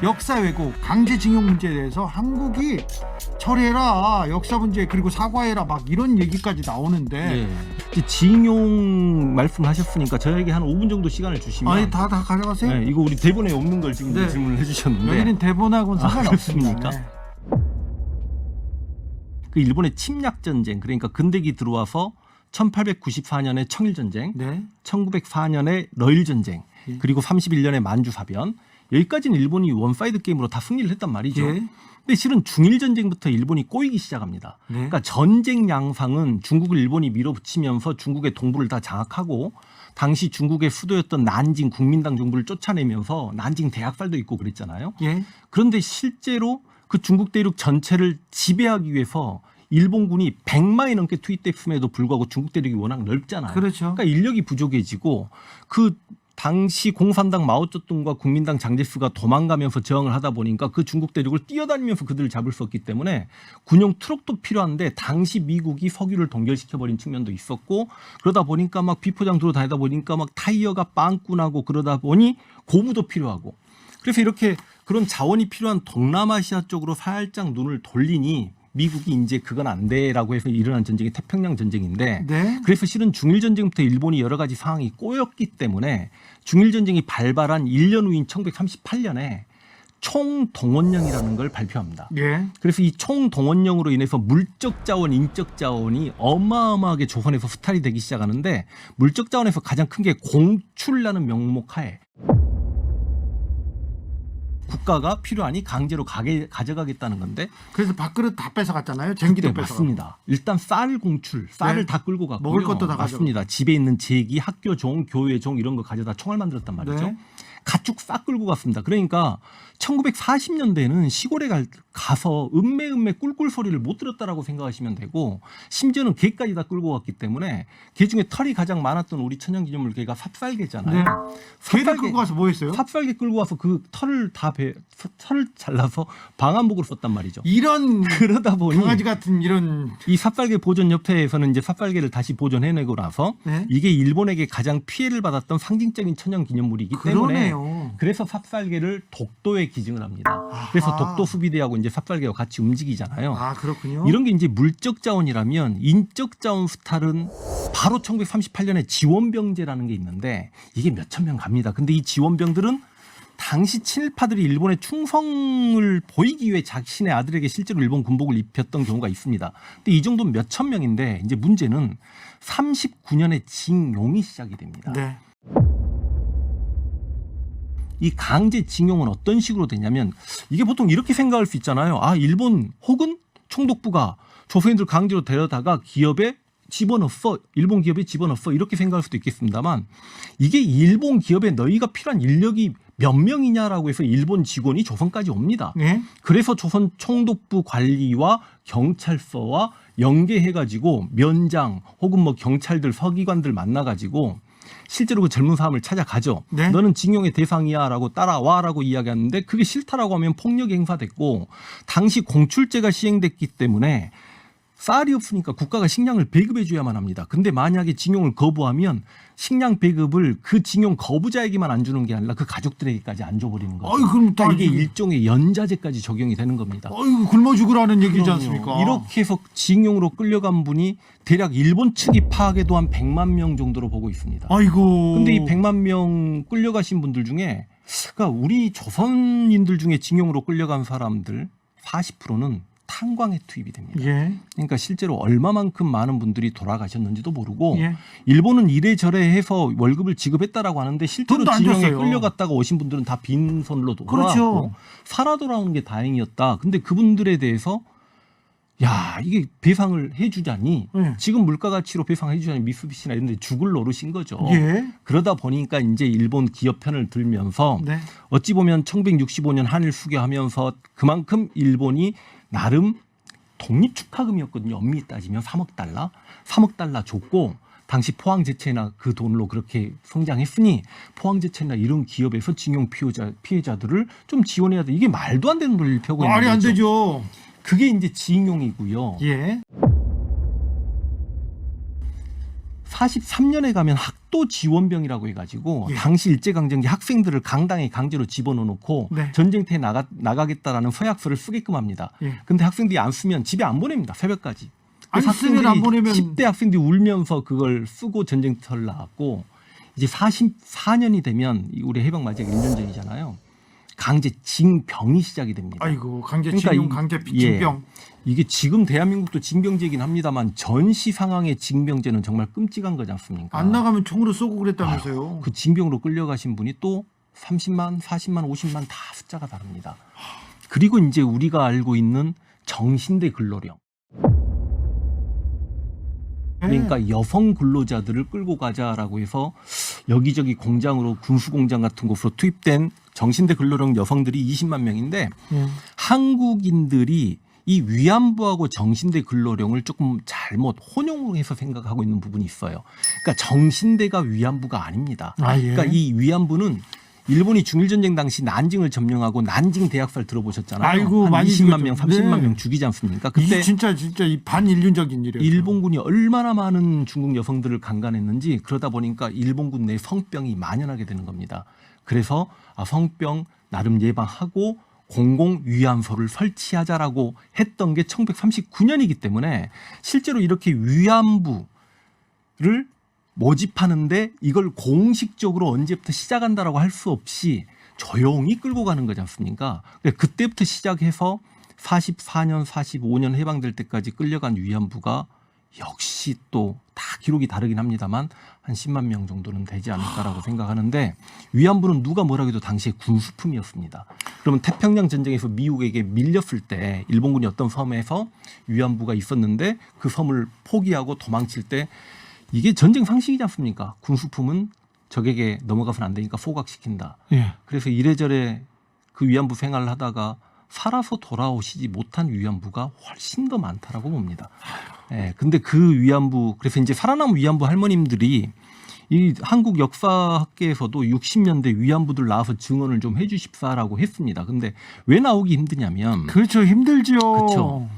역사 왜곡, 강제징용 문제에 대해서 한국이 처리해라, 역사 문제 그리고 사과해라 막 이런 얘기까지 나오는데 이제 징용 말씀하셨으니까 저에게 한 5분 정도 시간을 주시면 아니 다 가져가세요. 네, 이거 우리 대본에 없는 걸 지금 네. 질문을 해주셨는데 여기는 대본하고는 상관없습니다. 그렇습니까? 네. 그 일본의 침략 전쟁, 그러니까 근대기 들어와서 1894년에 청일전쟁, 네. 1904년에 러일전쟁, 그리고 31년에 만주사변, 여기까지는 일본이 원사이드 게임으로 다 승리를 했단 말이죠. 예. 근데 실은 중일전쟁부터 일본이 꼬이기 시작합니다. 네. 그러니까 전쟁 양상은 중국을 일본이 밀어붙이면서 중국의 동부를 다 장악하고 당시 중국의 수도였던 난징 국민당 정부를 쫓아내면서 난징 대학살도 있고 그랬잖아요. 예. 그런데 실제로 그 중국 대륙 전체를 지배하기 위해서 일본군이 100만이 넘게 투입됐음에도 불구하고 중국 대륙이 워낙 넓잖아요. 그렇죠. 그러니까 인력이 부족해지고 그 당시 공산당 마오쩌둥과 국민당 장제스가 도망가면서 저항을 하다 보니까 그 중국 대륙을 뛰어다니면서 그들을 잡을 수 없기 때문에 군용 트럭도 필요한데 당시 미국이 석유를 동결시켜버린 측면도 있었고 그러다 보니까 막 비포장 들어다니다 보니까 막 타이어가 빵꾸나고 그러다 보니 고무도 필요하고 그래서 이렇게 그런 자원이 필요한 동남아시아 쪽으로 살짝 눈을 돌리니 미국이 이제 그건 안 돼라고 해서 일어난 전쟁이 태평양 전쟁인데 네. 그래서 실은 중일 전쟁부터 일본이 여러 가지 상황이 꼬였기 때문에 중일 전쟁이 발발한 1년 후인 1938년에 총동원령이라는 걸 발표합니다. 예. 그래서 이 총동원령으로 인해서 물적 자원, 인적 자원이 어마어마하게 조선에서 수탈이 되기 시작하는데 물적 자원에서 가장 큰 게 공출라는 명목하에 국가가 필요하니 강제로 가져가겠다는 건데 그래서 밥그릇 다 뺏어갔잖아요. 쟁기도 그때 뺏어갔고. 맞습니다. 일단 쌀 공출, 쌀을 네. 다 끌고 갔고요. 먹을 것도 다 맞습니다. 집에 있는 제기, 학교 종, 교회 종 이런 거 가져다 총알 만들었단 말이죠. 네. 가축 싹 끌고 갔습니다. 그러니까 1940년대는 시골에 가서 음메 꿀꿀 소리를 못 들었다라고 생각하시면 되고 심지어는 개까지 다 끌고 갔기 때문에 개 중에 털이 가장 많았던 우리 천연기념물 개가 삽살개잖아요. 네. 개를 끌고 가서 뭐 했어요? 삽살개 끌고 와서 그 털을 털을 잘라서 방한복으로 썼단 말이죠. 이런 그러다 보니 강아지 같은 이런 이 삽살개 보존 협회에서는 이제 삽살개를 다시 보존해내고 나서 네. 이게 일본에게 가장 피해를 받았던 상징적인 천연기념물이기 때문에 그러네요. 그래서 삽살개를 독도에 기증을 합니다. 그래서 아하. 독도 수비대하고 이제 삽살개와 같이 움직이잖아요. 아 그렇군요. 이런 게 이제 물적 자원이라면 인적 자원 수탈은 바로 1938년에 지원병제라는 게 있는데 이게 몇천 명 갑니다. 근데 이 지원병들은 당시 친일파들이 일본의 충성을 보이기 위해 자신의 아들에게 실제로 일본 군복을 입혔던 경우가 있습니다. 근데 이 정도는 몇천 명인데 이제 문제는 39년에 징용이 시작이 됩니다. 네. 이 강제징용은 어떤 식으로 되냐면 이게 보통 이렇게 생각할 수 있잖아요. 아, 일본 혹은 총독부가 조선인들 강제로 데려다가 기업에 집어넣었어. 일본 기업에 집어넣었어. 이렇게 생각할 수도 있겠습니다만 이게 일본 기업에 너희가 필요한 인력이 몇 명이냐라고 해서 일본 직원이 조선까지 옵니다. 네. 그래서 조선 총독부 관리와 경찰서와 연계해가지고 면장 혹은 뭐 경찰들 서기관들 만나가지고 실제로 그 젊은 사람을 찾아가죠. 네. 너는 징용의 대상이야라고 따라와라고 이야기하는데 그게 싫다라고 하면 폭력이 행사됐고 당시 공출제가 시행됐기 때문에 쌀이 없으니까 국가가 식량을 배급해 줘야만 합니다. 근데 만약에 징용을 거부하면 식량 배급을 그 징용 거부자에게만 안 주는 게 아니라 그 가족들에게까지 안 줘버리는 거죠. 어이, 그럼 다 그러니까 이게 지금- 일종의 연자제까지 적용이 되는 겁니다. 어이구 굶어 죽으라는 얘기지 그럼요. 않습니까? 이렇게 해서 징용으로 끌려간 분이 대략 일본 측이 파악해도 한 100만 명 정도로 보고 있습니다. 아이고. 근데 이 100만 명 끌려가신 분들 중에 그러니까 우리 조선인들 중에 징용으로 끌려간 사람들 40%는 탄광에 투입이 됩니다. 예. 그러니까 실제로 얼마만큼 많은 분들이 돌아가셨는지도 모르고 예. 일본은 이래저래 해서 월급을 지급했다라고 하는데 실제로 돈도 안 징용에 줬어요. 끌려갔다가 오신 분들은 다 빈손으로 돌아왔고 그렇죠. 살아 돌아오는 게 다행이었다. 근데 그분들에 대해서 야 이게 배상을 해주자니 예. 지금 물가 가치로 배상해주자니 미쓰비시나 이런 데 죽을 노릇인 거죠. 예. 그러다 보니까 이제 일본 기업 편을 들면서 네. 어찌 보면 1965년 한일 수교하면서 그만큼 일본이 나름 독립 축하금이었거든요. 엄밀히 따지면 3억 달러. 3억 달러 줬고 당시 포항제체나 그 돈으로 그렇게 성장했으니 포항제체나 이런 기업에서 징용 피해자들을 좀 지원해야 돼. 이게 말도 안 되는 논리를 펴고 있는 말이 안 거죠. 되죠. 그게 이제 징용이고요. 예. 43년에 가면 학도 지원병이라고 해가지고 예. 당시 일제강점기 학생들을 강당에 강제로 집어넣어놓고 네. 전쟁터에 나가겠다라는 서약서를 쓰게끔 합니다. 예. 근데 학생들이 안 쓰면 집에 안 보냅니다. 새벽까지. 안 그래서 쓰면 안 보내면 10대 학생들이 울면서 그걸 쓰고 전쟁터를 나갔고 이제 44년이 되면 우리 해방 맞이가 1년 전이잖아요. 강제 징병이 시작이 됩니다. 아이고 강제 그러니까 징용, 이- 강제 예. 징병. 이게 지금 대한민국도 징병제이긴 합니다만 전시 상황의 징병제는 정말 끔찍한 거지 않습니까? 안 나가면 총으로 쏘고 그랬다면서요. 그 징병으로 끌려가신 분이 또 30만, 40만, 50만 다 숫자가 다릅니다. 그리고 이제 우리가 알고 있는 정신대 근로령. 그러니까 여성 근로자들을 끌고 가자라고 해서 여기저기 공장으로 군수공장 같은 곳으로 투입된 정신대 근로령 여성들이 20만 명인데 예. 한국인들이 이 위안부하고 정신대 근로령을 조금 잘못 혼용해서 생각하고 있는 부분이 있어요. 그러니까 정신대가 위안부가 아닙니다. 아, 예. 그러니까 이 위안부는 일본이 중일전쟁 당시 난징을 점령하고 난징 대학살 들어보셨잖아요. 아이고, 한 많이 20만 명, 죽였죠. 30만 네. 명 죽이지 않습니까? 이게 그때 진짜 이 반인륜적인 일이에요. 일본군이 얼마나 많은 중국 여성들을 강간했는지 그러다 보니까 일본군 내 성병이 만연하게 되는 겁니다. 그래서 성병 나름 예방하고 공공 위안소를 설치하자라고 했던 게 1939년이기 때문에 실제로 이렇게 위안부를 모집하는데 이걸 공식적으로 언제부터 시작한다라고 할 수 없이 조용히 끌고 가는 거지 않습니까? 그때부터 시작해서 44년, 45년 해방될 때까지 끌려간 위안부가 역시 또 다 기록이 다르긴 합니다만 한 10만 명 정도는 되지 않을까라고 생각하는데 위안부는 누가 뭐라고 해도 당시에 군수품이었습니다. 그러면 태평양 전쟁에서 미국에게 밀렸을 때 일본군이 어떤 섬에서 위안부가 있었는데 그 섬을 포기하고 도망칠 때 이게 전쟁 상식이지 않습니까? 군수품은 적에게 넘어가서는 안 되니까 소각시킨다. 예. 그래서 이래저래 그 위안부 생활을 하다가 살아서 돌아오시지 못한 위안부가 훨씬 더 많다라고 봅니다. 예, 근데 그 위안부, 그래서 이제 살아남은 위안부 할머님들이 이 한국 역사학계에서도 60년대 위안부들 나와서 증언을 좀 해주십사라고 했습니다. 근데 왜 나오기 힘드냐면 그렇죠. 힘들지요. 그렇죠.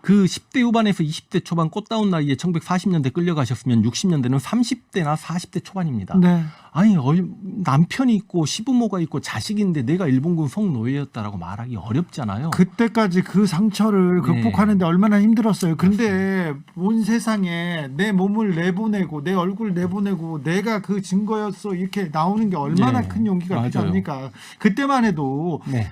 그 10대 후반에서 20대 초반 꽃다운 나이에 1940년대 끌려가셨으면 60년대는 30대나 40대 초반입니다. 네. 아니 남편이 있고 시부모가 있고 자식인데 내가 일본군 성노예였다라고 말하기 어렵잖아요. 그때까지 그 상처를 네. 극복하는데 얼마나 힘들었어요. 근데 온 세상에 내 몸을 내보내고 내 얼굴 내보내고 내가 그 증거였어 이렇게 나오는 게 얼마나 네. 큰 용기가 맞아요. 필요합니까? 그때만 해도 네.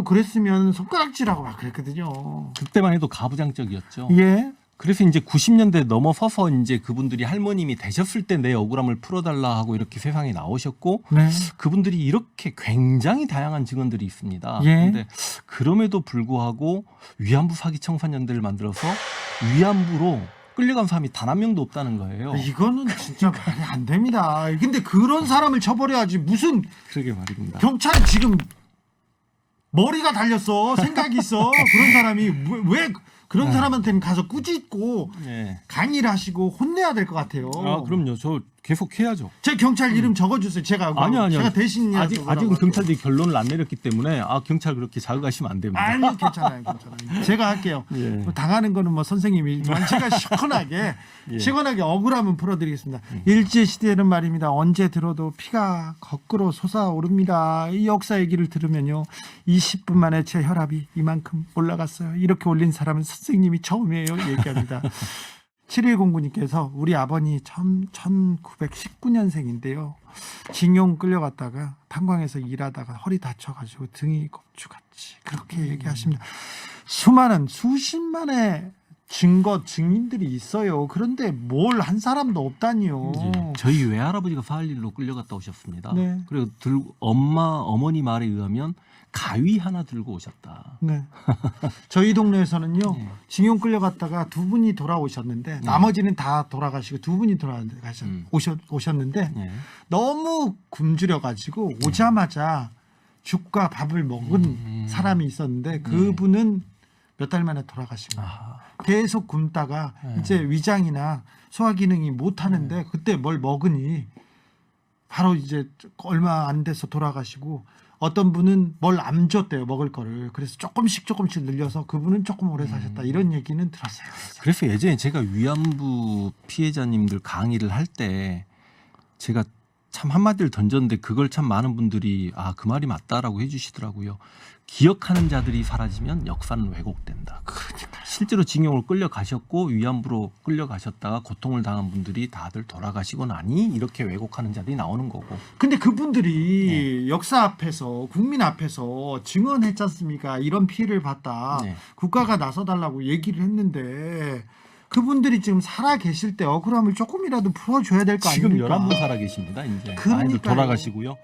그랬으면 손가락질하고 막 그랬거든요. 그때만 해도 가부장적이었죠. 예. 그래서 이제 90년대 넘어서서 이제 그분들이 할머님이 되셨을 때 내 억울함을 풀어달라 하고 이렇게 세상에 나오셨고 네. 그분들이 이렇게 굉장히 다양한 증언들이 있습니다. 예. 그런데 그럼에도 불구하고 위안부 사기 청소년들을 만들어서 위안부로 끌려간 사람이 단 한 명도 없다는 거예요. 이거는 진짜 말이 안 됩니다. 근데 그런 사람을 처벌해야지 무슨 그러게 말입니다. 경찰 지금 머리가 달렸어. 생각이 있어. 그런 사람이 왜 그런 사람한테는 가서 꾸짖고 네. 강의를 하시고 혼내야 될 것 같아요. 아 그럼요. 저 계속 해야죠. 제 경찰 이름 적어주세요. 제가 아니요. 제가 대신 아직은 경찰들이 결론을 안 내렸기 때문에 경찰 그렇게 자극하시면 안 됩니다. 아니 괜찮아요. 제가 할게요. 예. 뭐 당하는 거는 뭐 선생님이지만 제가 시원하게 예. 시원하게 억울함은 풀어드리겠습니다. 일제 시대는 말입니다. 언제 들어도 피가 거꾸로 솟아오릅니다. 이 역사 얘기를 들으면요, 20분 만에 제 혈압이 이만큼 올라갔어요. 이렇게 올린 사람은 선생님이 처음이에요. 얘기합니다. 7109님께서 우리 아버님 1919년생인데요. 징용 끌려갔다가 탄광에서 일하다가 허리 다쳐가지고 등이 겁주같이 그렇게 얘기하십니다. 수많은 수십만의 증인들이 있어요. 그런데 뭘 한 사람도 없다니요. 예. 저희 외할아버지가 사할일로 끌려갔다 오셨습니다. 네. 그리고 어머니 말에 의하면 가위 하나 들고 오셨다. 네. 저희 동네에서는요, 네. 징용 끌려갔다가 두 분이 돌아오셨는데 나머지는 다 돌아가시고 두 분이 오셨는데 예. 너무 굶주려가지고 오자마자 죽과 밥을 먹은 사람이 있었는데 그분은 몇 달 만에 돌아가신 거예요. 계속 굶다가 이제 위장이나 소화 기능이 못 하는데 그때 뭘 먹으니 바로 이제 얼마 안 돼서 돌아가시고 어떤 분은 뭘 안 줬대요, 먹을 거를. 그래서 조금씩 늘려서 그분은 조금 오래 사셨다. 이런 얘기는 들었어요. 그래서 예전에 제가 위안부 피해자님들 강의를 할 때 제가 참 한마디를 던졌는데 그걸 참 많은 분들이 아, 그 말이 맞다라고 해주시더라고요. 기억하는 자들이 사라지면 역사는 왜곡된다. 그러니까. 실제로 징용을 끌려가셨고 위안부로 끌려가셨다가 고통을 당한 분들이 다들 돌아가시고 나니 이렇게 왜곡하는 자들이 나오는 거고. 근데 그분들이 역사 앞에서 국민 앞에서 증언했지 않습니까? 이런 피해를 봤다. 네. 국가가 나서달라고 얘기를 했는데 그분들이 지금 살아 계실 때 억울함을 조금이라도 풀어줘야 될 거 지금 아닙니까? 11분 살아 계십니다. 이제 그러니까요. 많이들 돌아가시고요.